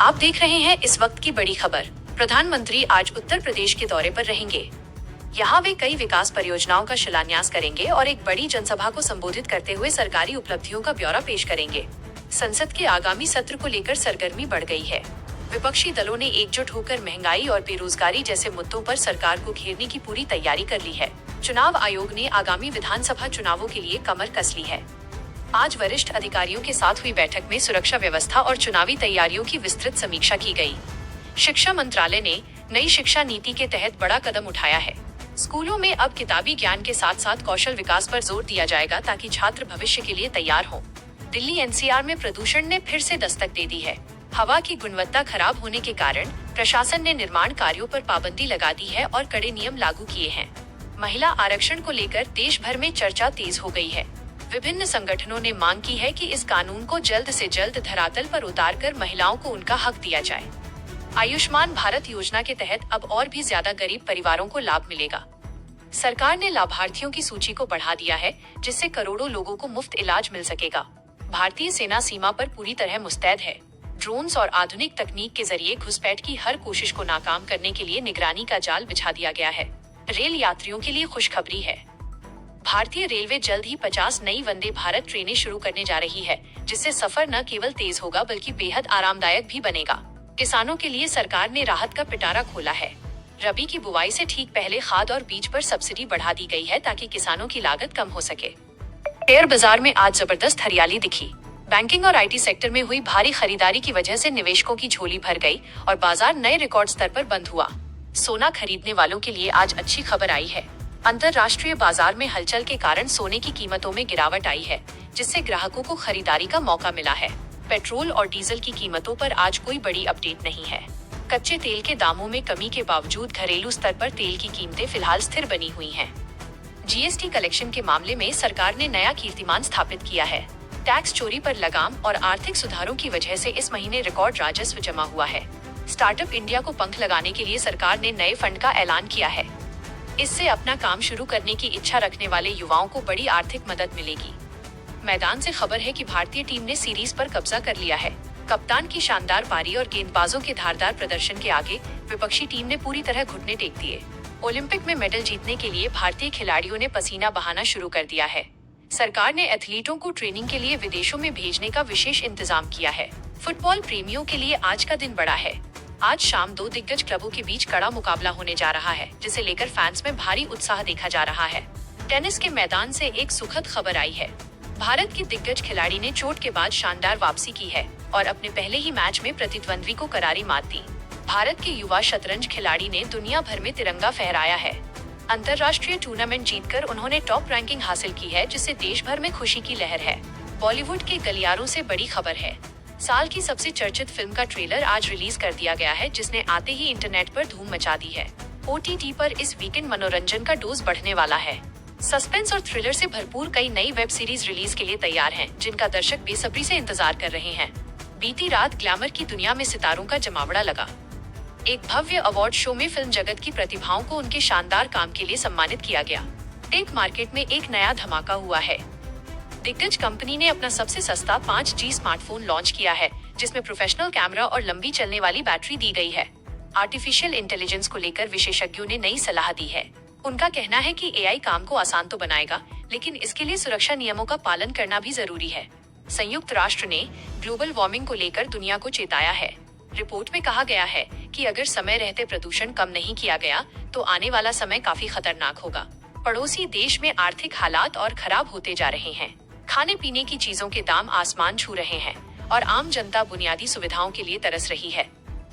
आप देख रहे हैं इस वक्त की बड़ी खबर। प्रधानमंत्री आज उत्तर प्रदेश के दौरे पर रहेंगे। यहाँ वे कई विकास परियोजनाओं का शिलान्यास करेंगे और एक बड़ी जनसभा को संबोधित करते हुए सरकारी उपलब्धियों का ब्यौरा पेश करेंगे। संसद के आगामी सत्र को लेकर सरगर्मी बढ़ गई है। विपक्षी दलों ने एकजुट होकर महंगाई और बेरोजगारी जैसे मुद्दों पर सरकार को घेरने की पूरी तैयारी कर ली है। चुनाव आयोग ने आगामी विधानसभा चुनावों के लिए कमर कस ली है। आज वरिष्ठ अधिकारियों के साथ हुई बैठक में सुरक्षा व्यवस्था और चुनावी तैयारियों की विस्तृत समीक्षा की गई। शिक्षा मंत्रालय ने नई शिक्षा नीति के तहत बड़ा कदम उठाया है। स्कूलों में अब किताबी ज्ञान के साथ साथ कौशल विकास पर जोर दिया जाएगा ताकि छात्र भविष्य के लिए तैयार हों। दिल्ली एनसीआर में प्रदूषण ने फिर से दस्तक दे दी है। हवा की गुणवत्ता खराब होने के कारण प्रशासन ने निर्माण कार्यों पर पाबंदी लगा दी है और कड़े नियम लागू किए हैं। महिला आरक्षण को लेकर देश भर में चर्चा तेज हो गई है। विभिन्न संगठनों ने मांग की है कि इस कानून को जल्द से जल्द धरातल पर उतारकर महिलाओं को उनका हक दिया जाए। आयुष्मान भारत योजना के तहत अब और भी ज्यादा गरीब परिवारों को लाभ मिलेगा। सरकार ने लाभार्थियों की सूची को बढ़ा दिया है, जिससे करोड़ों लोगों को मुफ्त इलाज मिल सकेगा। भारतीय सेना सीमा पर पूरी तरह मुस्तैद है। ड्रोन्स और आधुनिक तकनीक के जरिए घुसपैठ की हर कोशिश को नाकाम करने के लिए निगरानी का जाल बिछा दिया गया है। रेल यात्रियों के लिए खुशखबरी है। भारतीय रेलवे जल्द ही 50 नई वंदे भारत ट्रेनें शुरू करने जा रही है, जिससे सफर न केवल तेज होगा बल्कि बेहद आरामदायक भी बनेगा। किसानों के लिए सरकार ने राहत का पिटारा खोला है। रबी की बुवाई से ठीक पहले खाद और बीज पर सब्सिडी बढ़ा दी गई है ताकि किसानों की लागत कम हो सके। शेयर बाजार में आज जबरदस्त हरियाली दिखी। बैंकिंग और आईटी सेक्टर में हुई भारी खरीदारी की वजह से निवेशकों की झोली भर गई और बाजार नए रिकॉर्ड स्तर पर बंद हुआ। सोना खरीदने वालों के लिए आज अच्छी खबर आई है। अंतरराष्ट्रीय बाजार में हलचल के कारण सोने की कीमतों में गिरावट आई है, जिससे ग्राहकों को खरीदारी का मौका मिला है। पेट्रोल और डीजल की कीमतों पर आज कोई बड़ी अपडेट नहीं है। कच्चे तेल के दामों में कमी के बावजूद घरेलू स्तर पर तेल की कीमतें फिलहाल स्थिर बनी हुई हैं। जीएसटी कलेक्शन के मामले में सरकार ने नया कीर्तिमान स्थापित किया है। टैक्स चोरी पर लगाम और आर्थिक सुधारों की वजह से इस महीने रिकॉर्ड राजस्व जमा हुआ है। स्टार्टअप इंडिया को पंख लगाने के लिए सरकार ने नए फंड का ऐलान किया है। इससे अपना काम शुरू करने की इच्छा रखने वाले युवाओं को बड़ी आर्थिक मदद मिलेगी। मैदान से खबर है कि भारतीय टीम ने सीरीज पर कब्जा कर लिया है। कप्तान की शानदार पारी और गेंदबाजों के धारदार प्रदर्शन के आगे विपक्षी टीम ने पूरी तरह घुटने टेक दिए। ओलंपिक में मेडल जीतने के लिए भारतीय खिलाड़ियों ने पसीना बहाना शुरू कर दिया है। सरकार ने एथलीटों को ट्रेनिंग के लिए विदेशों में भेजने का विशेष इंतजाम किया है। फुटबॉल प्रेमियों के लिए आज का दिन बड़ा है। आज शाम दो दिग्गज क्लबों के बीच कड़ा मुकाबला होने जा रहा है, जिसे लेकर फैंस में भारी उत्साह देखा जा रहा है। टेनिस के मैदान से एक सुखद खबर आई है। भारत की दिग्गज खिलाड़ी ने चोट के बाद शानदार वापसी की है और अपने पहले ही मैच में प्रतिद्वंद्वी को करारी मात दी। भारत के युवा शतरंज खिलाड़ी ने दुनिया भर में तिरंगा फहराया है। अंतर्राष्ट्रीय टूर्नामेंट जीतकर उन्होंने टॉप रैंकिंग हासिल की है, जिससे देश भर में खुशी की लहर है। बॉलीवुड के गलियारों से बड़ी खबर है। साल की सबसे चर्चित फिल्म का ट्रेलर आज रिलीज कर दिया गया है, जिसने आते ही इंटरनेट पर धूम मचा दी है। OTT पर इस वीकेंड मनोरंजन का डोज बढ़ने वाला है। सस्पेंस और थ्रिलर से भरपूर कई नई वेब सीरीज रिलीज के लिए तैयार हैं, जिनका दर्शक बेसब्री से इंतजार कर रहे हैं। बीती रात ग्लैमर की दुनिया में सितारों का जमावड़ा लगा। एक भव्य अवार्ड शो में फिल्म जगत की प्रतिभाओं को उनके शानदार काम के लिए सम्मानित किया गया। टेक मार्केट में एक नया धमाका हुआ है। दिग्गज कंपनी ने अपना सबसे सस्ता 5G स्मार्टफोन लॉन्च किया है, जिसमें प्रोफेशनल कैमरा और लंबी चलने वाली बैटरी दी गई है। आर्टिफिशियल इंटेलिजेंस को लेकर विशेषज्ञों ने नई सलाह दी है। उनका कहना है कि AI काम को आसान तो बनाएगा, लेकिन इसके लिए सुरक्षा नियमों का पालन करना भी जरूरी है। संयुक्त राष्ट्र ने ग्लोबल वार्मिंग को लेकर दुनिया को चेताया है। रिपोर्ट में कहा गया है कि अगर समय रहते प्रदूषण कम नहीं किया गया तो आने वाला समय काफी खतरनाक होगा। पड़ोसी देश में आर्थिक हालात और खराब होते जा रहे हैं। खाने पीने की चीजों के दाम आसमान छू रहे हैं और आम जनता बुनियादी सुविधाओं के लिए तरस रही है।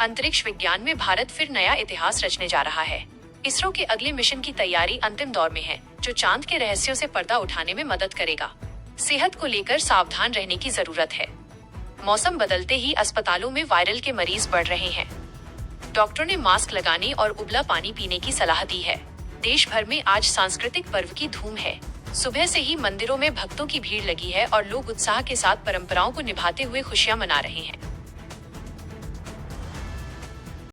अंतरिक्ष विज्ञान में भारत फिर नया इतिहास रचने जा रहा है। इसरो के अगले मिशन की तैयारी अंतिम दौर में है, जो चांद के रहस्यों से पर्दा उठाने में मदद करेगा। सेहत को लेकर सावधान रहने की जरूरत है। मौसम बदलते ही अस्पतालों में वायरल के मरीज बढ़ रहे हैं। डॉक्टरों ने मास्क लगाने और उबला पानी पीने की सलाह दी है। देश भर में आज सांस्कृतिक पर्व की धूम है। सुबह से ही मंदिरों में भक्तों की भीड़ लगी है और लोग उत्साह के साथ परंपराओं को निभाते हुए खुशियां मना रहे हैं।